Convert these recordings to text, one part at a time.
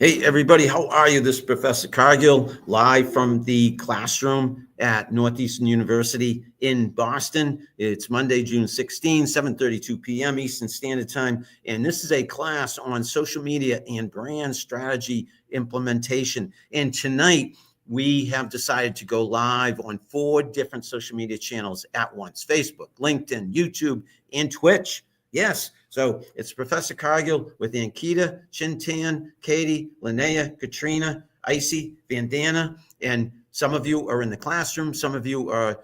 Hey, everybody, how are you? This is Professor Cargill, live from the classroom at Northeastern University in Boston. It's Monday, June 16, 7:32 p.m. Eastern Standard Time, and this is a class on social media and brand strategy implementation. And tonight, we have decided to go live on 4 different social media channels at once: Facebook, LinkedIn, YouTube, and Twitch. Yes. So it's Professor Cargill with Ankita, Chintan, Katie, Linnea, Katrina, Icy, Vandana, and some of you are in the classroom. Some of you are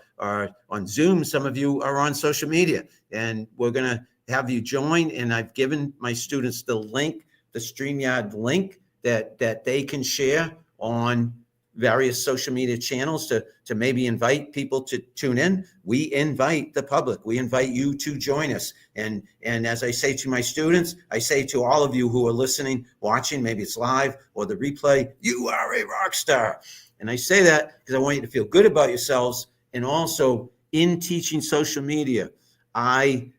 on Zoom. Some of you are on social media. And we're going to have you join. And I've given my students the link, the StreamYard link that they can share on various social media channels to maybe invite people to tune in. We invite the public. We invite you to join us. And as I say to my students, I say to all of you who are listening, watching, maybe it's live or the replay, you are a rock star. And I say that because I want you to feel good about yourselves. And also in teaching social media, I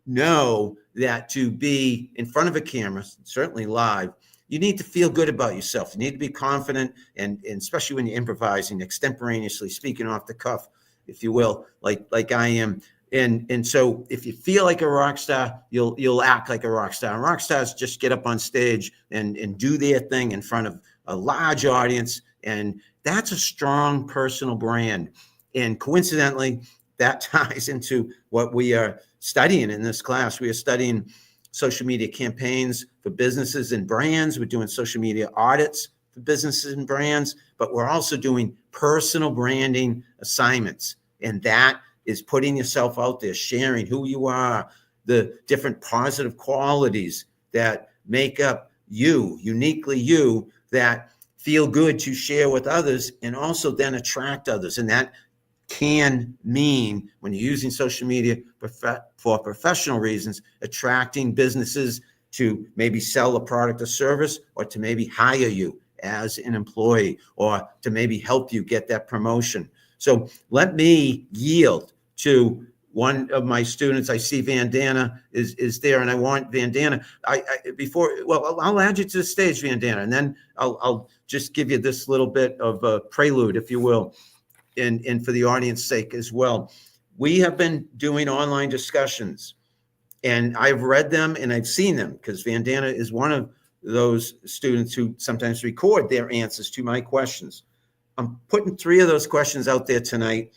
know that to be in front of a camera, certainly live, you need to feel good about yourself. You need to be confident, and especially when you're improvising, extemporaneously, speaking off the cuff, if you will, like I am. And so if you feel like a rock star, you'll act like a rock star. And rock stars just get up on stage and do their thing in front of a large audience. And that's a strong personal brand. And coincidentally, that ties into what we are studying in this class. We are studying social media campaigns for businesses and brands. We're doing social media audits for businesses and brands, but we're also doing personal branding assignments. And that is putting yourself out there, sharing who you are, the different positive qualities that make up you, uniquely you, that feel good to share with others, and also then attract others. And that can mean, when you're using social media for professional reasons, attracting businesses to maybe sell a product or service, or to maybe hire you as an employee, or to maybe help you get that promotion. So let me yield to one of my students. I see Vandana is there, and I want Vandana. I'll add you to the stage, Vandana, and then I'll just give you this little bit of a prelude, if you will. And for the audience sake as well. We have been doing online discussions, and I've read them and I've seen them, because Vandana is one of those students who sometimes record their answers to my questions. I'm putting 3 of those questions out there tonight,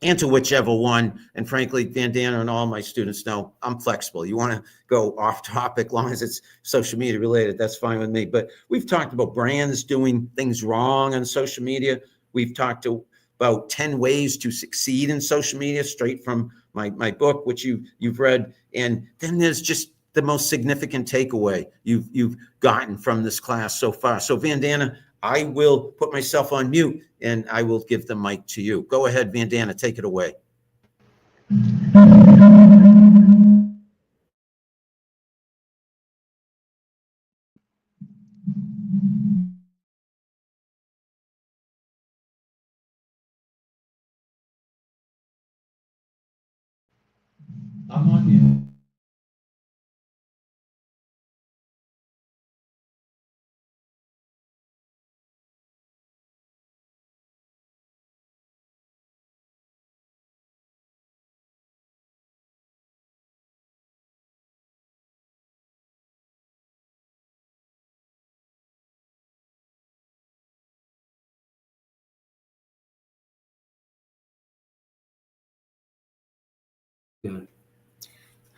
and to whichever one. And frankly, Vandana and all my students know I'm flexible. You want to go off topic, long as it's social media related, that's fine with me. But we've talked about brands doing things wrong on social media. We've talked about 10 ways to succeed in social media, straight from my book, which you've read. And then there's just the most significant takeaway you've gotten from this class so far. So Vandana, I will put myself on mute and I will give the mic to you. Go ahead, Vandana, take it away. I'm on mute.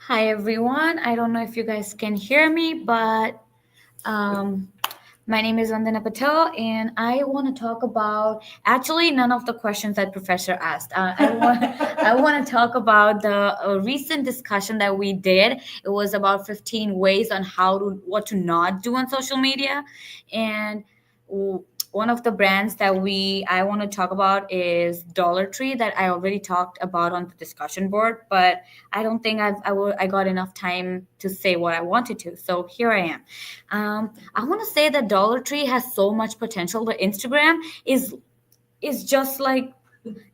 Hi, everyone. I don't know if you guys can hear me, but my name is Vandana Patel, and I want to talk about actually none of the questions that Professor asked. I want to talk about the recent discussion that we did. It was about 15 ways on what to not do on social media, and one of the brands that I want to talk about is Dollar Tree, that I already talked about on the discussion board, but I don't think I got enough time to say what I wanted to. So here I am. I want to say that Dollar Tree has so much potential. The Instagram is just like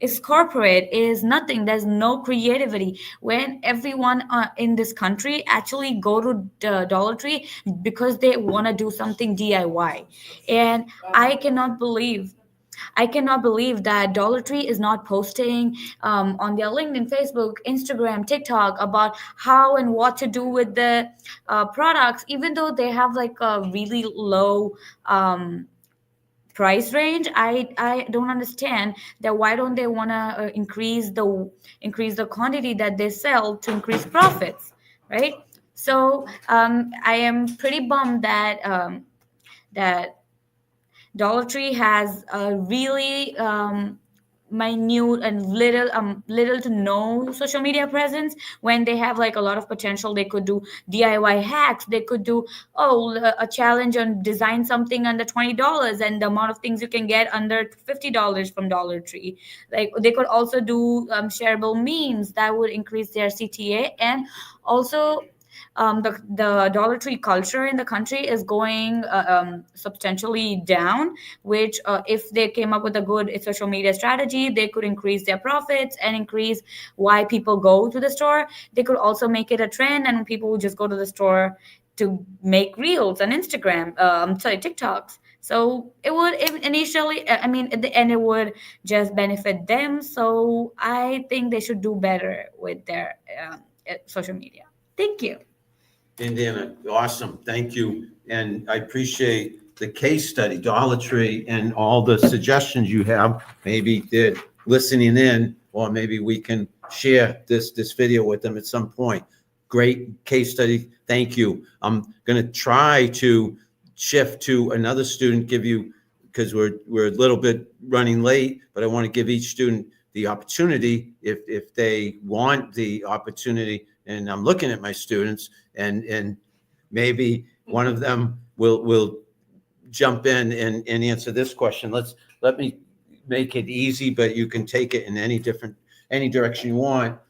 It's corporate, is nothing. There's no creativity. When everyone in this country actually go to the Dollar Tree because they want to do something DIY. And I cannot believe I cannot believe that Dollar Tree is not posting on their LinkedIn, Facebook, Instagram, TikTok about how and what to do with the products, even though they have like a really low price range. I don't understand that why don't they want to increase the quantity that they sell to increase profits, right? So I am pretty bummed that Dollar Tree has a really minute and little to no social media presence, when they have like a lot of potential. They could do DIY hacks. They could do a challenge on design something under $20, and the amount of things you can get under $50 from Dollar Tree. Like they could also do shareable memes that would increase their CTA. And also the Dollar Tree culture in the country is going substantially down, which if they came up with a good social media strategy, they could increase their profits and increase why people go to the store. They could also make it a trend, and people would just go to the store to make reels on Instagram, TikToks. So it would initially, I mean, at the end, it would just benefit them. So I think they should do better with their social media. Thank you. Indiana, awesome. Thank you. And I appreciate the case study, Dollar Tree, and all the suggestions you have. Maybe they're listening in, or maybe we can share this video with them at some point. Great case study. Thank you. I'm going to try to shift to another student, give you, because we're a little bit running late, but I want to give each student the opportunity if they want the opportunity. And I'm looking at my students, and maybe one of them will jump in and answer this question. Let me make it easy, but you can take it in any direction you want.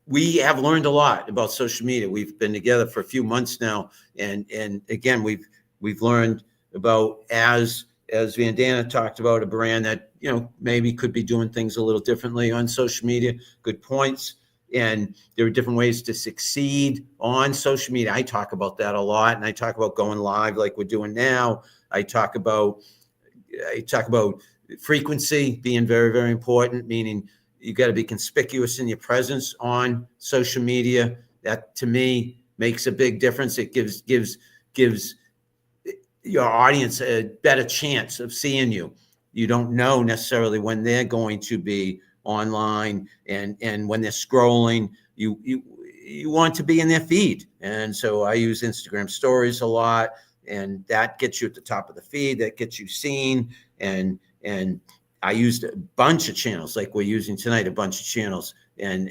We have learned a lot about social media. We've been together for a few months now, and again, we've learned about, as Vandana talked about, a brand that maybe could be doing things a little differently on social media. Good points. And there are different ways to succeed on social media. I talk about that a lot, and I talk about going live like we're doing now. I talk about frequency being very, very important, meaning you got to be conspicuous in your presence on social media. That to me makes a big difference. It gives your audience a better chance of seeing you. You don't know necessarily when they're going to be online, and when they're scrolling, you want to be in their feed. And so I use Instagram stories a lot, and that gets you at the top of the feed, that gets you seen. And I used a bunch of channels like we're using tonight, a bunch of channels, and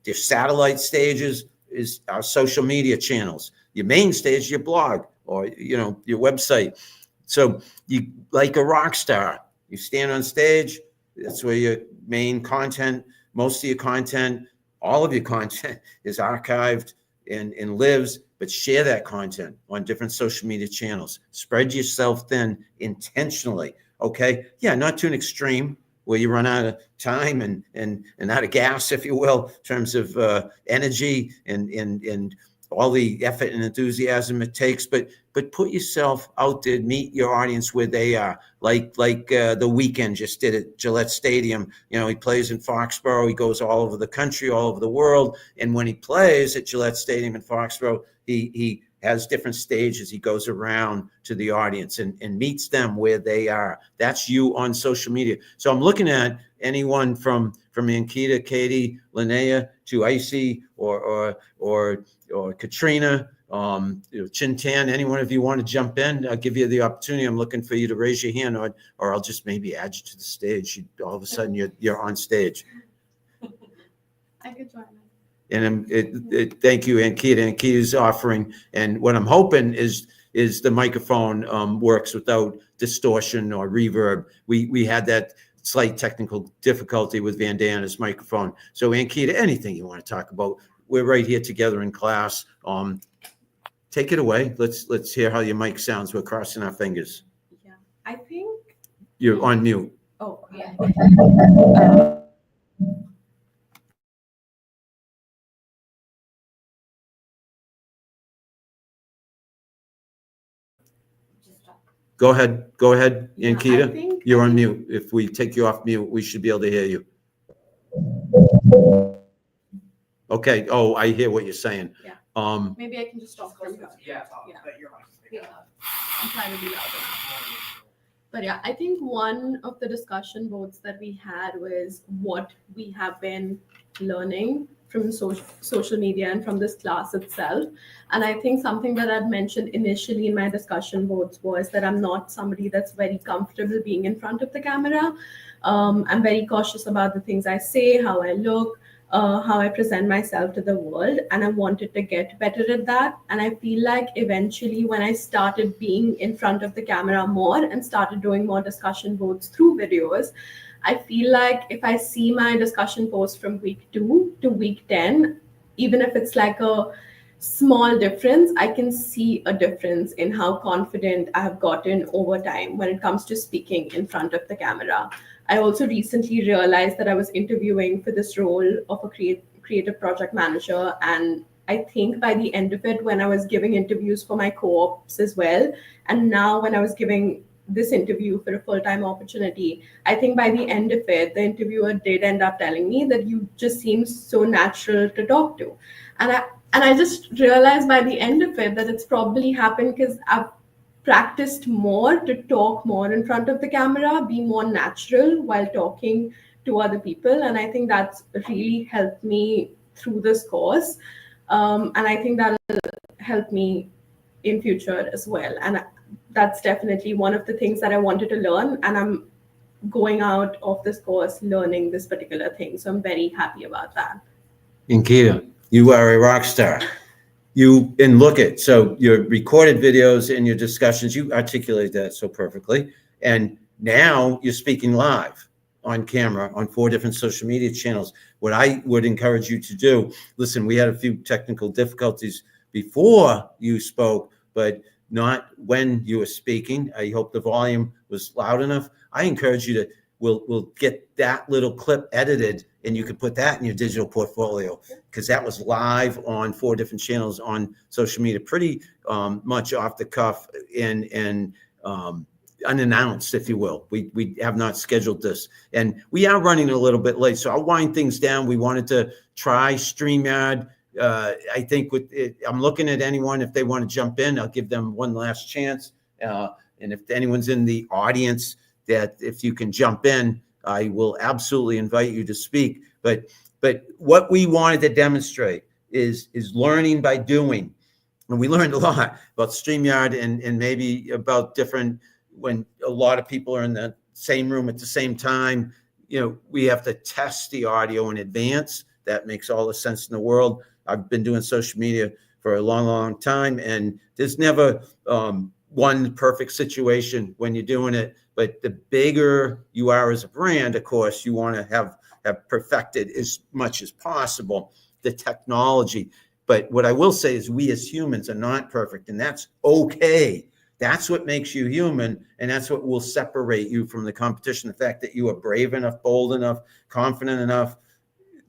their satellite stages is our social media channels. Your main stage, your blog, or your website. So you, like a rock star, you stand on stage. That's where your main content, most of your content, all of your content is archived and lives, but share that content on different social media channels. Spread yourself thin intentionally, okay? Yeah, not to an extreme where you run out of time and out of gas, if you will, in terms of energy and all the effort and enthusiasm it takes, but put yourself out there, meet your audience where they are. Like The Weeknd just did at Gillette Stadium. He plays in Foxborough. He goes all over the country, all over the world. And when he plays at Gillette Stadium in Foxborough, he has different stages. He goes around to the audience and meets them where they are. That's you on social media. So I'm looking at anyone from Ankita, Katie, Linnea, to Icy or Katrina, Chintan. Any one of you want to jump in? I'll give you the opportunity. I'm looking for you to raise your hand, or I'll just maybe add you to the stage. All of a sudden, you're on stage. I could join. And thank you, Ankita. Ankita's offering, and what I'm hoping is the microphone works without distortion or reverb. We had that slight technical difficulty with Vandana's microphone. So Ankita, anything you want to talk about, we're right here together in class. Take it away. Let's hear how your mic sounds. We're crossing our fingers. Yeah, I think You're on mute. Oh, Go ahead, Yeah, I Ankita. think- You're I on think- mute. If we take you off mute, we should be able to hear you. Okay, oh, I hear what you're saying. Yeah. Um, Maybe I can just talk from here. Yeah, Yeah. but your mic is big Yeah. enough. I'm trying to be louder. But yeah, I think one of the discussion boards that we had was what we have been learning from social media and from this class itself. And I think something that I'd mentioned initially in my discussion boards was that I'm not somebody that's very comfortable being in front of the camera. I'm very cautious about the things I say, how I look, how I present myself to the world, and I wanted to get better at that. And I feel like eventually, when I started being in front of the camera more and started doing more discussion boards through videos, I feel like if I see my discussion post from week 2 to week 10, even if it's like a small difference, I can see a difference in how confident I have gotten over time when it comes to speaking in front of the camera. I also recently realized that I was interviewing for this role of a creative project manager. And I think by the end of it, when I was giving interviews for my co-ops as well, and now when I was giving this interview for a full-time opportunity, I think by the end of it, the interviewer did end up telling me that you just seem so natural to talk to. And I just realized by the end of it that it's probably happened because I've practiced more to talk more in front of the camera, be more natural while talking to other people. And I think that's really helped me through this course. And I think that'll help me in future as well. And that's definitely one of the things that I wanted to learn. And I'm going out of this course learning this particular thing. So I'm very happy about that. Ankita, you are a rock star. And look at, so your recorded videos and your discussions, you articulate that so perfectly. And now you're speaking live on camera on 4 different social media channels. What I would encourage you to do, listen, we had a few technical difficulties before you spoke, but not when you were speaking. I hope the volume was loud enough. I encourage you to, we'll get that little clip edited and you can put that in your digital portfolio, because that was live on 4 different channels on social media, pretty much off the cuff and unannounced, if you will. We have not scheduled this, and we are running a little bit late, so I'll wind things down. We wanted to try StreamYard. I think with it, I'm looking at anyone, if they want to jump in, I'll give them one last chance. And if anyone's in the audience, that if you can jump in, I will absolutely invite you to speak. But what we wanted to demonstrate is learning by doing. And we learned a lot about StreamYard and maybe about different, when a lot of people are in the same room at the same time, we have to test the audio in advance. That makes all the sense in the world. I've been doing social media for a long, long time, and there's never one perfect situation when you're doing it. But the bigger you are as a brand, of course, you want to have perfected as much as possible the technology. But what I will say is we as humans are not perfect, and that's okay. That's what makes you human, and that's what will separate you from the competition. The fact that you are brave enough, bold enough, confident enough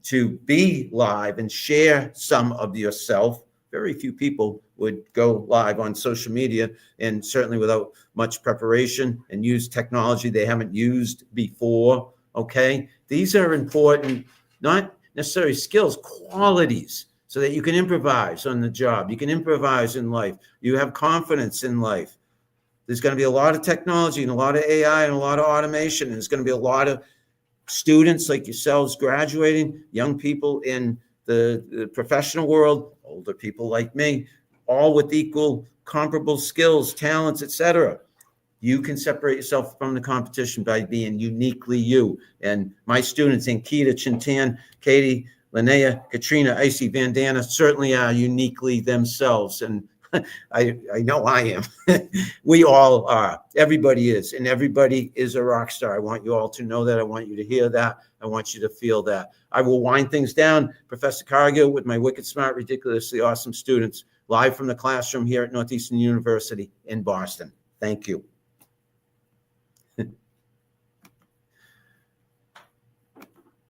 to be live and share some of yourself. Very few people would go live on social media, and certainly without much preparation, and use technology they haven't used before. Okay, these are important, not necessarily skills, qualities, so that you can improvise on the job. You can improvise in life. You have confidence in life. There's going to be a lot of technology and a lot of AI and a lot of automation. And there's going to be a lot of students like yourselves graduating, young people in the professional world, older people like me, all with equal comparable skills, talents, etc. You can separate yourself from the competition by being uniquely you. And my students, Ankita, Chintan, Katie, Linnea, Katrina, Icy, Vandana, certainly are uniquely themselves. And I know I am. We all are. Everybody is. And everybody is a rock star. I want you all to know that. I want you to hear that. I want you to feel that. I will wind things down. Professor Cargill with my wicked smart, ridiculously awesome students, live from the classroom here at Northeastern University in Boston. Thank you.